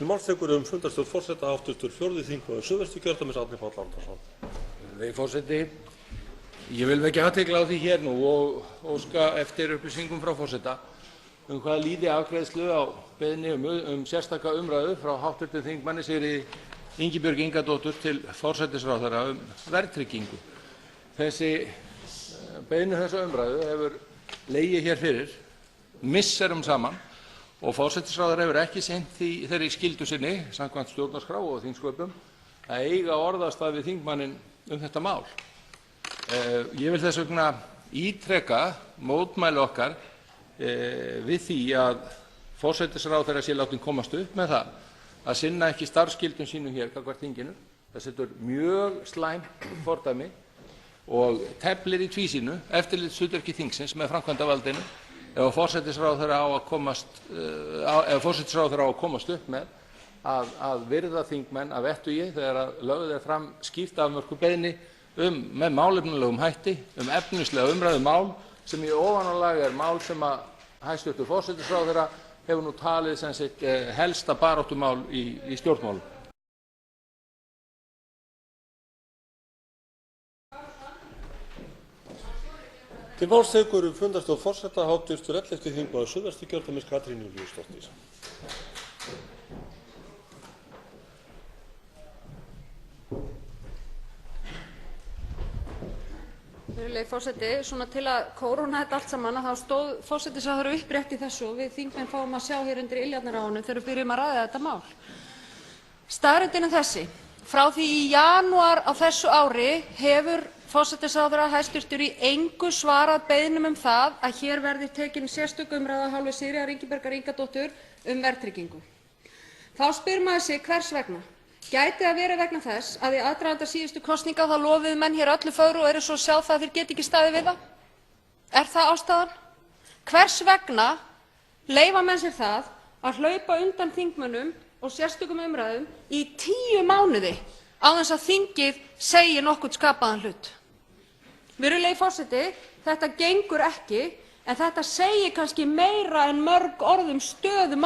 Til máls tekur fundarstjórn forseta hv. 4. þingmaður Suðvesturkjördæmis Árni Páll Árnason. Virðulegi forseti, ég vil vekja athygli á því hér nú og óska eftir upplýsingum frá forseta hvað líði afgreiðslu á beiðni sérstaka umræðu frá hv. þingmanni Sigríði Ingibjörgu Ingadóttur til forsætisráðherra verðtryggingu. Þessi beiðni þessa umræðu hefur legið hér fyrir misserum saman og forsætisráðherra hefur ekki sinnt þeirri skyldu sinni samkvæmt stjórnarskrá og þingsköpum að eiga orðastað við þingmanninn þetta mál. Ég vil þess vegna ítreka mótmæli okkar við því að forsætisráðherra sé látinn komast upp með það að sinna ekki starfsskyldum sínum hér gagnvart þinginu. Það setur mjög slæmt fordæmi og teflir í tvísýnu eftirlitshlutverki þingsins með framkvæmdarvaldinu ef forsætisráðherra á að komast upp með að virða þingmenn af vettugi þegar lögð fram skýrt afmörkuð beiðni með málefnalegum hætti efnislega umræðu mál sem í ofanálag mál sem að hæstv. Forsætisráðherra hefur nú talið sem sitt helsta baráttumál í stjórnmálum. Til máls tekur fundarstjórn forseta hv. 11. þingmaður Suðvesturkjördæmis Katrín Júlíusdóttir. Virðulegi forseti, svona til að kóróna þetta allt saman þá stóð forsætisráðherra upprétt í þessu og við þingmenn fáum að sjá hér undir iljarnar á honum þegar við byrjum að ræða þetta mál. Staðreyndin er þessi: frá því í janúar á þessu ári hefur forsætisráðherra hæstvirtur í engu svarað beiðnum það að hér verði tekin sérstök umræða af hálfu Sigríðar Ingibjargar Ingadóttur verðtryggingu. Þá spyr maður sig hvers vegna. Gæti það verið vegna þess að í aðdraganda síðustu kosninga þá lofuðu menn hér öllu fögru og eru svo að sjá það að þeir geti ekki staðið við það? Er það ástæðan? Hvers vegna leyfa menn sér það að hlaupa undan þingmönnum og sérstökum umræðum í 10 mánuði án þess að þingið segi nokkurn skapaðan hlut? Virðulegi forseti, þetta gengur ekki, en þetta segir kannski meira en mörg orð stöðu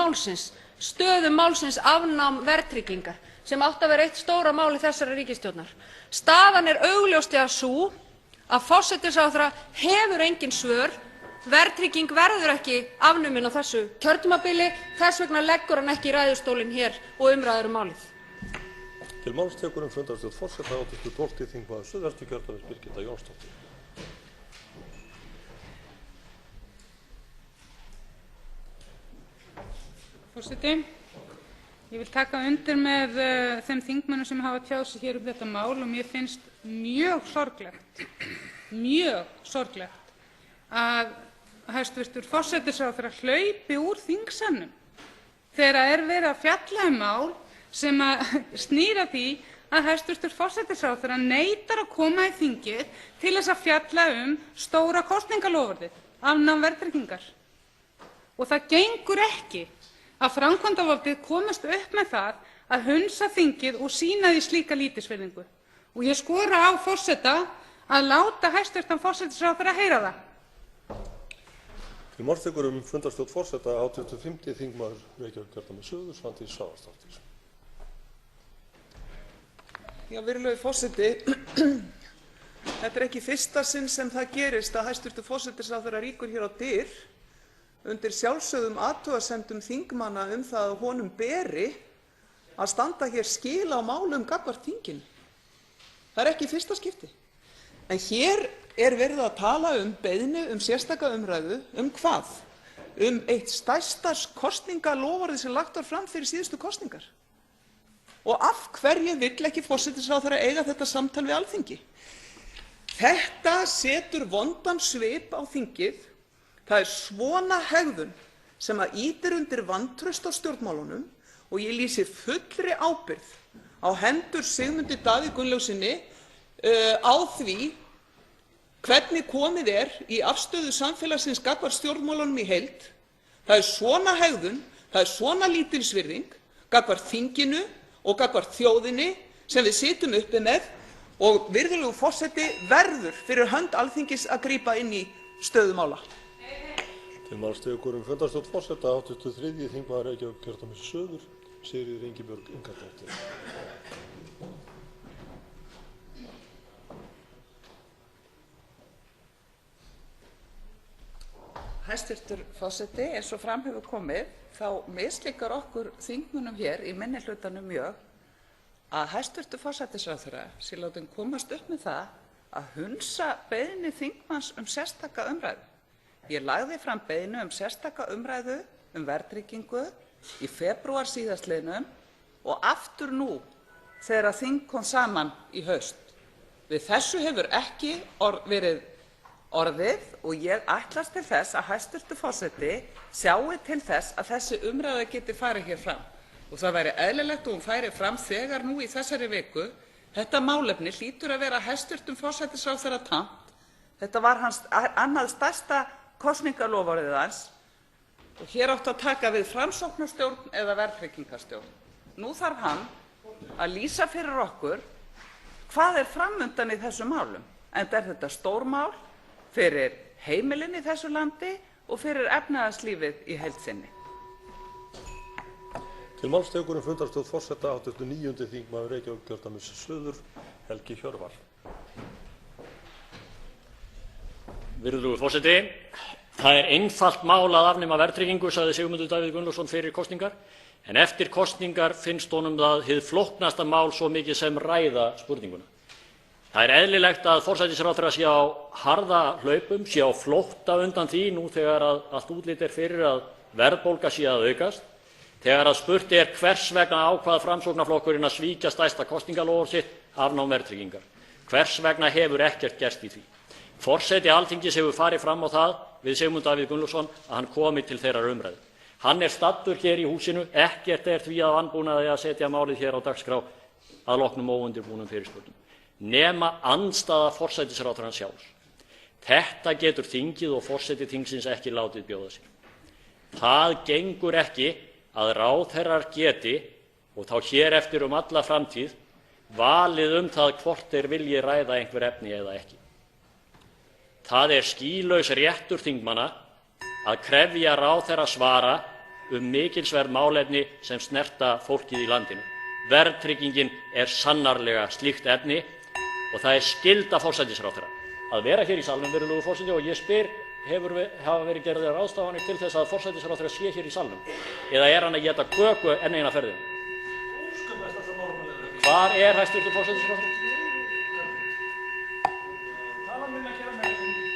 málsins afnám verðtryggingar, sem átti að vera eitt stóra máli þessarar ríkisstjórnar. Staðan er augljóslega sú að forsætisráðherra hefur engin svör. Verðtrygging verður ekki afnumin á þessu kjörtímabili. Þess vegna leggur hann ekki í ræðustólinn hér og umræður málið. Til máls tekur fundarstjórn forseta hv. 12. þingmaður Suðvesturkjördæmis Birgitta Jónsdóttir. Forseti, ég vil taka undir með þeim þingmönnum sem hafa tjáð sig hér þetta mál og mér finnst mjög sorglegt að hæstv. forsætisráðherra hlaupi úr þingsalnum þegar verið að fjalla mál sem snýr að því að hæstv. forsætisráðherra neitar að koma í þingið til þess að fjalla stóra kosningaloforðið, afnám verðtryggingar. Og það gengur ekki að framkvæmdarvaldið komast upp með það að hunsa þingið og sýna því slíka lítilsvirðingu. Og ég skora á forseta að láta hæstv. forsætisráðherra heyra það. Til máls tekur fundarstjórn forseta hv. 5. þingmaður Reykjavíkurkjördæmis suður Svandís Svavarsdóttir. Já, virðulegi forseti, þetta er ekki fyrsta sinn sem það gerist að hæstv. forsætisráðherra rýkur hér á dyr undir sjálfsögðum athugasemdum þingmanna það að honum beri að standa hér skil á málum gagnvart þinginu. Það er ekki í fyrsta skipti. En hér er verið að tala beiðni sérstaka umræðu hvað? Eitt stærsta kosningaloforðið sem lagt var fram fyrir síðustu kosningar. Og af hverju vill ekki forsætisráðherra eiga þetta samtal við Alþingi? Þetta setur vondan svip á þingið. Það er svona hegðun sem ýtir undir vantraust á stjórnmálunum og ég lýsi fullri ábyrgð á hendur Sigmundi Davíð Gunnlaugssyni á því hvernig komið í afstöðu samfélagsins gagnvart stjórnmálunum í heild. Það er svona hegðun, það er svona lítilsvirðing gagnvart þinginu og gagnvart þjóðinni sem við sitjum uppi með og virðulegur forseti verður fyrir hönd Alþingis að grípa inn í stöðu mála. Til máls tekur fundarstjórn forseta hv. 3. þingmaður Reykjavíkurkjördæmis suður Sigríður Ingibjörg Ingadóttir. Hæstvirtur forseti, eins og fram hefur komið, þá mislíkar okkur þingmönnum hér í minnihlutanum mjög að hæstvirtur forsætisráðherra sé látinn komast upp með það að hunsa beiðni þingmanns um sérstaka umræðu. Ég lagði fram beiðni um sérstaka umræðu um verðtryggingu í febrúar síðastliðnum og aftur nú þegar þing kom saman í haust. Við þessu hefur ekki verið orðið og ég ætlast til þess að hæstvirtur forseti sjái til þess að þessi umræða geti farið hér fram. Og það væri eðlilegt og hún færi fram þegar nú í þessari viku. Þetta málefni hlýtur að vera hæstvirtum forsætisráðherra tamt. Þetta var hans annað stærsta kosningaloforðið hans og hér átti að taka við framsóknarstjórn eða verðtryggingarstjórn. Nú þarf hann að lýsa fyrir okkur hvað er framundan í þessum málum, enda er þetta stórmál fyrir heimilin í þessu landi og fyrir efnahagslífið í heild sinni. Til máls tekur fundarstjórn forseta hv. 9. þingmaður Reykjavíkurkjördæmis suður, Helgi Hjörvar. Virðulegur forseti, það er einfalt mál að afnema verðtryggingu, sagði Sigmundur Davíð Gunnlaugsson fyrir kosningar, en eftir kosningar finnst honum það hið flóknasta mál svo mikið sem ræða spurninguna. Það er eðlilegt að forsætisráðherra sé á harða hlaupum, sé á flótta undan því nú þegar allt útlit er fyrir að verðbólga sé að aukast, þegar að spurt er hvers vegna ákvað Framsóknarflokkurinn að svíkja stærsta kosningaloforð sitt, afnám verðtryggingar. Hvers vegna hefur ekkert gerst í því? Forseti Alþingis hefur farið fram á það við Sigmund Davíð Gunnlaugsson að hann komi til þeirrar umræðu. Hann er staddur hér í húsinu, ekkert er því að vanbúnaði að setja málið hér á dagskrá að loknum óundirbúnum fyrirspurnum, nema andstaða forsætisráðherrans sjálfs. Þetta getur þingið og forseti þingsins ekki látið bjóða sér. Það gengur ekki að ráðherrar geti, og þá hér eftir alla framtíð, valið það hvort þeir vilji ræða einhver efni eða ekki. Það er skýlaus réttur þingmanna að krefja ráðherra svara mikilsverð málefni sem snerta fólkið í landinu. Verðtryggingin er sannarlega slíkt efni og það er skylda forsætisráðherra að vera hér í salnum, virðulegur forseti, og ég spyr, hafa verið gerðar ráðstafanir til þess að forsætisráðherra sé hér í salnum, eða er hann að éta köku enn eina ferðina? Hvar er hæstvirtur forsætisráðherra?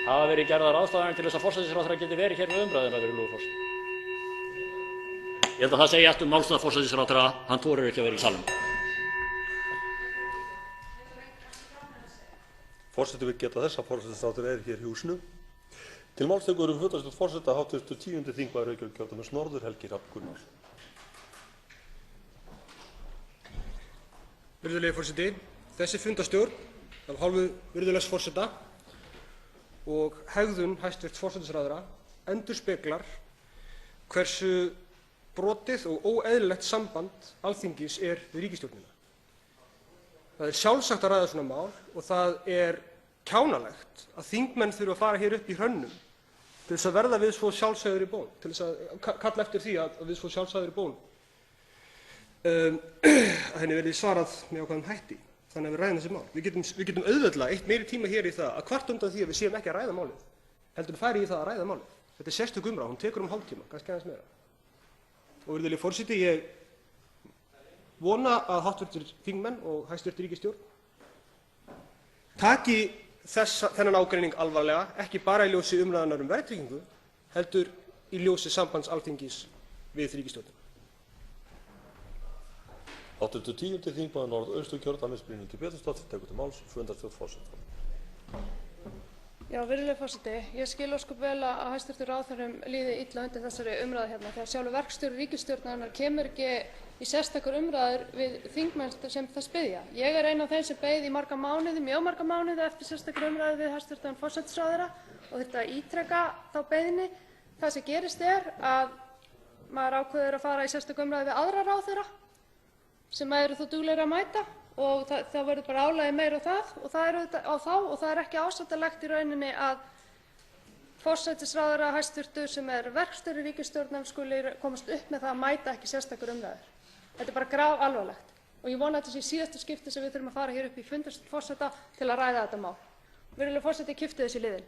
Hafa verið gerðar ráðstafanir til þess að forsætisráðherra geti verið hér við umræðuna, virðulegur forseti? Ég held að það segi allt málstað forsætisráðherra, hann þorir ekki að vera í salnum. Forseti vill geta þess að forsætisráðherra er hér í húsinu. Til máls tekur fundarstjórn forseta hv. 10. þingmaður Reykjavíkurkjördæmis norður, Helgi Hrafn Gunnarsson. Virðulegi forseti, þessi fundarstjórn af hálfu virðulegs forseta og hegðun hæstvirts forsætisráðherra endurspeglar hversu brotið og óeðlilegt samband Alþingis er við ríkisstjórnina. Það er sjálfsagt að ræða svona mál og það er kjánalegt að þingmenn þurfa að fara hér upp í hrönnum til þess að verða við svo sjálfsagðri bón, til þess að kalla eftir því að við svo sjálfsagðri bón að henni verði svarað með ákveðnum hætti, þannig að við ræðum þessi mál. Við getum auðveldlega eytt meiri tíma hér í það að kvarta undan því að við séum ekki að ræða málið, heldur færi í það að ræða málið. Þetta er sérstök umræða, hún tekur hálftíma, kannski aðeins meira. Og virðulegi forseti, ég vona að hv. þingmenn og hæstv. ríkisstjórn taki þennan ágreining alvarlega, ekki bara í ljósi umræðunnar verðtryggingu, heldur í ljósi sambands Alþingis við ríkisstjórnina. Hv. 10. þingmaður Norðausturkjördæmis Brynhildur Pétursdóttir tekur til máls, fundarstjórn forseta. Já, virðulegi forseti, ég skil ósköp vel að hæstv. ráðherrum líði illa undir þessari umræðu hérna þegar sjálfur verkstjóri ríkisstjórnarinnar kemur ekki í sérstakar umræður við þingmenn sem þess biðja. Ég er ein af þeim sem beið í marga mánuði, mjög marga mánuði eftir sérstakar umræðu við hæstv. forsætisráðherra og þurfti að ítreka þá beiðni. Það sem gerist er að maður ákveður að fara í sérstakar umræðu við aðra ráðherra sem eru þó duglegir að mæta og það verður bara álagið meira á það og það er ekki ásættanlegt í rauninni að forsætisráðherra hæstvirtur sem er verkstjóri ríkisstjórnar skuli komast upp með það að mæta ekki sérstakar umræður. Þetta er bara grafalvarlegt og ég vona að þetta sé í síðasta skipti sem við þurfum að fara hér upp í fundarstjórn forseta til að ræða þetta mál. Virðulegur forseti, kipptu þessu í liðinn.